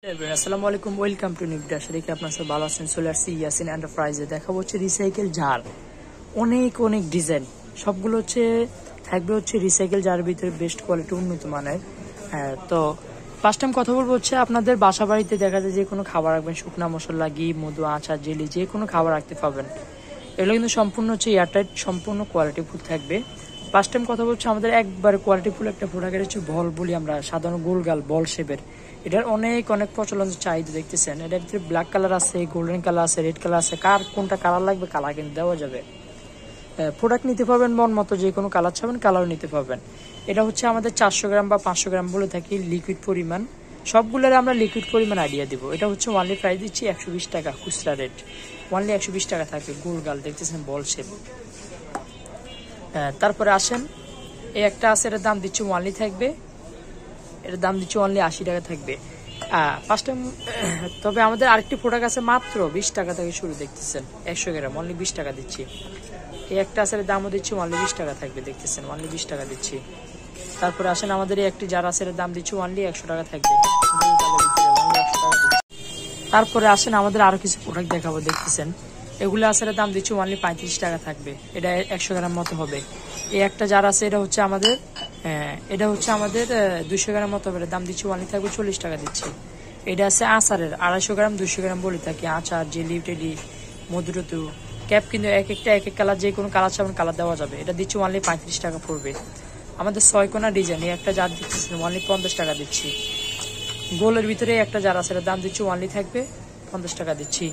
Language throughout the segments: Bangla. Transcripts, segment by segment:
আসসালামু আলাইকুম, ওয়েলকাম টু নিউ ভিডিও। আশা করি আপনারা সবাই ভালো আছেন। চলে আসছি ইয়াসিন এন্টারপ্রাইজে। দেখা হচ্ছে রিসাইকেল জার, অনেক অনেক ডিজাইন, সবগুলো থাকবে রিসাইকেল জারের ভিতরে বেস্ট কোয়ালিটি, উন্নত মানের। হ্যাঁ, তো ফার্স্ট টাইম কথা বলবো আপনাদের বাসা বাড়িতে দেখা যায় যে কোনো খাবার রাখবেন, শুকনা মশলা, ঘি, মধু, আচার, জেলি, যে কোনো খাবার রাখতে পাবেন। এগুলো কিন্তু সম্পূর্ণ এয়ারটাইট, সম্পূর্ণ কোয়ালিটি ফুল থাকবে। ফার্স্ট টাইম কথা বলছি, আমাদের একবারে কোয়ালিটি ফুল একটা প্রোডাক্ট হচ্ছে বল বলি আমরা, সাধারণ গোলগাল বল শেপের। এটার অনেক অনেক প্রচলন, চাহিদা দেখতেছেন। এটার ভিতরে ব্ল্যাক কালার আছে, গোল্ডেন কালার আছে, রেড কালার আছে। কার কোনটা কালার লাগবে কালার কিন্তু দেওয়া যাবে। প্রোডাক্ট নিতে পারবেন মন মতো, যে কোনো কালার চাবেন কালারও নিতে পারবেন। এটা হচ্ছে আমাদের 400 গ্রাম বা 500 গ্রাম বলে থাকি লিকুইড পরিমাণ। সবগুলোর আমরা লিকুইড পরিমাণ আইডিয়া দিব। এটা হচ্ছে ওয়ানলি প্রাইস দিচ্ছি 120 টাকা, খুচরা রেট ওয়ানলি 120 টাকা থাকবে। গোলগাল দেখতেছেন বল শেপ। তারপরে আসেন, এই একটা আছে, এটার দাম দিচ্ছি ওয়ানলি থাকবে, এটার দাম দিচ্ছি ওয়ানলি 80 টাকা থাকবে। First time. তবে আমাদের আরেকটি প্রোডাক্ট আছে মাত্র 20 টাকা থেকে শুরু, দেখতেছেন 100 গ্রাম অনলি 20 টাকা দিচ্ছি। এই একটা আছে, দামও দিচ্ছি ওয়ানলি 20 টাকা থাকবে, দেখতেছেন ওয়ানলি 20 টাকা দিচ্ছি। তারপরে আসেন, আমাদের এই একটি যারা আছে, দাম দিচ্ছি ওয়ানলি 100 টাকা থাকবে। তারপরে আসেন, আমাদের আরো কিছু প্রোডাক্ট দেখাবো, দেখতেছেন এগুলো আছে, দাম দিচ্ছি ওয়ানলি 35 টাকা থাকবে। এটা 100 গ্রাম মতো হবে। এই একটা যার আছে, এটা হচ্ছে আমাদের 200 গ্রাম মতো হবে। দাম দিচ্ছি ওয়ানলি থাকবে 40 টাকা দিচ্ছি। এটা আছে আচারের 250 গ্রাম 200 গ্রাম বলে থাকি, আচার, জেলি, টেলি, মধুরতু, ক্যাপ, কিন্তু এক একটা এক এক কালার, যে কোনো কালার চাবেন কালার দেওয়া যাবে। এটা দিচ্ছি ওয়ানলি 35 টাকা পড়বে। আমাদের 6 কোনা ডিজাইন, এই একটা জার দিচ্ছি ওয়ানলি 50 টাকা দিচ্ছি। গোলের ভিতরে একটা জার আছে, এটার দাম দিচ্ছি ওয়ানলি থাকবে 50 টাকা দিচ্ছি।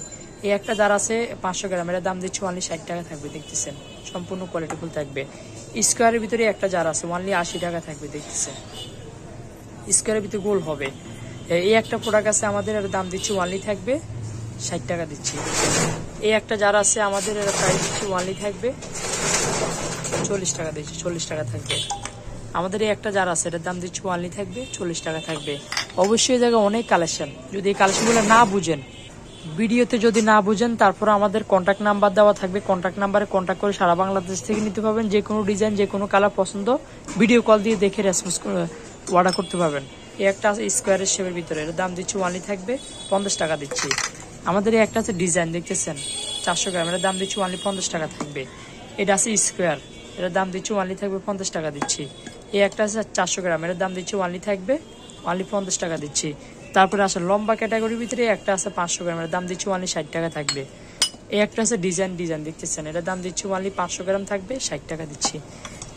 এই একটা জার আছে 500 গ্রাম, এর দাম দিচ্ছি ওয়ানলি 60 টাকা থাকবে, দেখতেছেন সম্পূর্ণ কোয়ালিটি ফুল থাকবে। স্কোয়ারের ভিতরে একটা জার আছে, ওয়ানলি 80 টাকা থাকবে, দেখতেছেন স্কোয়ারের ভিতরে গোল হবে। এই একটা প্রোডাক্ট আছে আমাদের, এর দাম দিচ্ছি ওয়ানলি থাকবে 60 টাকা দিচ্ছি। এই একটা জার আছে আমাদের, এর প্রাইস দিচ্ছি ওয়ানলি থাকবে 40 টাকা দিচ্ছি, 40 টাকা থাকবে। আমাদের এই একটা যার আছে, এটার দাম দিচ্ছি ওয়ানলি থাকবে 40 টাকা থাকবে। অবশ্যই এই জায়গায় অনেক কালেকশন, যদি এই কালেকশনগুলো না বুঝেন, ভিডিওতে যদি না বুঝেন, তারপর আমাদের কন্ট্যাক্ট নাম্বার দেওয়া থাকবে, কন্ট্যাক্ট নাম্বারে কন্ট্যাক্ট করে সারা বাংলাদেশ থেকে নিতে পারবেন। যে কোনো ডিজাইন, যে কোনো কালার পছন্দ, ভিডিও কল দিয়ে দেখে রেসপন্স অর্ডার করতে পারবেন। এই একটা আছে স্কোয়ারের শেপের ভিতরে, এর দাম দিচ্ছি ওয়ানলি থাকবে 50 টাকা দিচ্ছি। আমাদের এই একটা আছে ডিজাইন, দেখতেছেন 400 গ্রাম, এর দাম দিচ্ছি ওয়ানলি 50 টাকা থাকবে। এটা আছে স্কোয়ার, এর দাম দিচ্ছি ওয়ানলি থাকবে 50 টাকা দিচ্ছি। এই একটা আছে 400 গ্রাম, এর দাম দিচ্ছি ওয়ানলি থাকবে ওয়ানলি 50 টাকা দিচ্ছি। তারপরে আসে লম্বা ক্যাটাগরির ভিতরে একটা আছে 500 গ্রাম, এর দাম দিচ্ছি ওয়ানলি 60 টাকা থাকবে। এই একটা আছে ডিজাইন দেখতেছেন, এটার দাম দিচ্ছি ওয়ানলি 500 গ্রাম থাকবে 60 টাকা দিচ্ছি।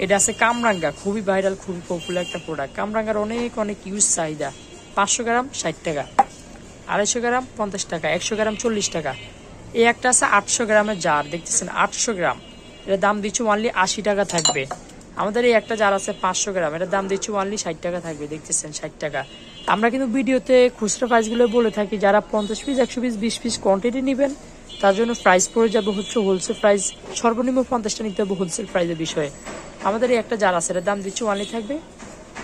এটা আছে কামরাঙ্গা, খুবই ভাইরাল, খুবই পপুলার একটা প্রোডাক্ট। কামরাঙ্গার অনেক অনেক ইউজ চাহিদা। 500 গ্রাম 60 টাকা, 250 গ্রাম 50 টাকা, 100 গ্রাম 40 টাকা। এই একটা আছে 800 গ্রামের জার, দেখতেছেন 800 গ্রাম, এটার দাম দিচ্ছি ওয়ানলি 80 টাকা থাকবে। আমাদের এই একটা জার আছে 500 গ্রাম, এটার দাম দিচ্ছি ওয়ানলি 60 টাকা থাকবে, দেখতেছেন 60 টাকা। আমরা কিন্তু ভিডিওতে খুচরা প্রাইসগুলো বলে থাকি, যারা 50 পিস 100 পিস 20 পিস কোয়ান্টিটি নেবেন, তার জন্য প্রাইস পড়ে যাবে হচ্ছে হোলসেল প্রাইস, সর্বনিম্ন 50টা নিতে হবে হোলসেল প্রাইসের বিষয়ে। আমাদের এই একটা জার আছে, এটার দাম দিচ্ছি ওয়ানলি থাকবে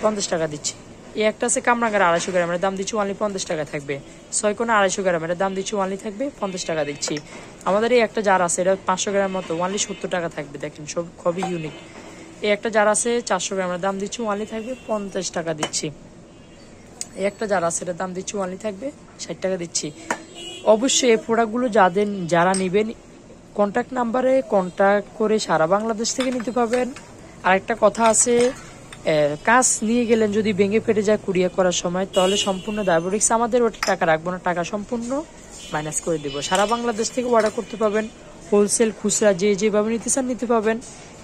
50 টাকা দিচ্ছি। এই একটা আছে কামরাঙ্গার 250 গ্রাম, এর দাম দিচ্ছি ওয়ানলি 50 টাকা থাকবে। 6 কোনা 250 গ্রাম, এর দাম দিচ্ছি ওয়ানলি থাকবে 50 টাকা দিচ্ছি। আমাদের এই একটা জার আছে, এটা 500 গ্রাম মতো, ওয়ানলি 70 টাকা থাকবে, দেখেন সব খুবই ইউনিক। এই একটা জার আছে 400 গ্রামের, দাম দিচ্ছি ওয়ানলি থাকবে 50 টাকা দিচ্ছি। এই একটা যারা আছে, এটার দাম দিচ্ছি ওয়ানলি থাকবে 60 টাকা দিচ্ছি। অবশ্যই এই প্রোডাক্টগুলো যারা নেবেন, কন্ট্যাক্ট নাম্বারে কন্ট্যাক্ট করে সারা বাংলাদেশ থেকে নিতে পারবেন। আরেকটা কথা আছে, কাজ নিয়ে গেলেন যদি ভেঙে ফেটে যায় কুরিয়ার করার সময়, তাহলে সম্পূর্ণ দায়বরিক্স আমাদের, ওটা টাকা রাখবো না, টাকা সম্পূর্ণ মাইনাস করে দেবো। সারা বাংলাদেশ থেকে অর্ডার করতে পারবেন, হোলসেল খুচরা যেভাবে নিতে চান নিতে পারবেন।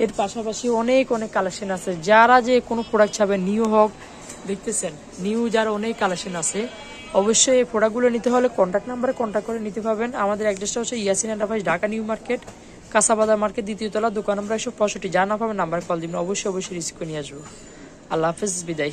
এর পাশাপাশি অনেক অনেক কালেকশন আছে, যারা যে কোনো প্রোডাক্ট চাবেন, নিউ হোক, দেখতেছেন নিউ যার অনেক কালেকশন আছে। অবশ্যই এই প্রোডাক্টগুলো নিতে হলে কন্ট্যাক্ট নাম্বারে কন্ট্যাক্ট করে নিতে পারবেন। আমাদের অ্যাড্রেসটা হচ্ছে Yasin enterprise, Dhaka new market, কাঁচাবাজার মার্কেট, 2য় তলা, দোকান নম্বর 165। যা না পাবেন নাম্বার কল দিবেন, অবশ্যই রিসিভ করে নিয়ে আসবো। আল্লাহ হাফেজ, বিদায়।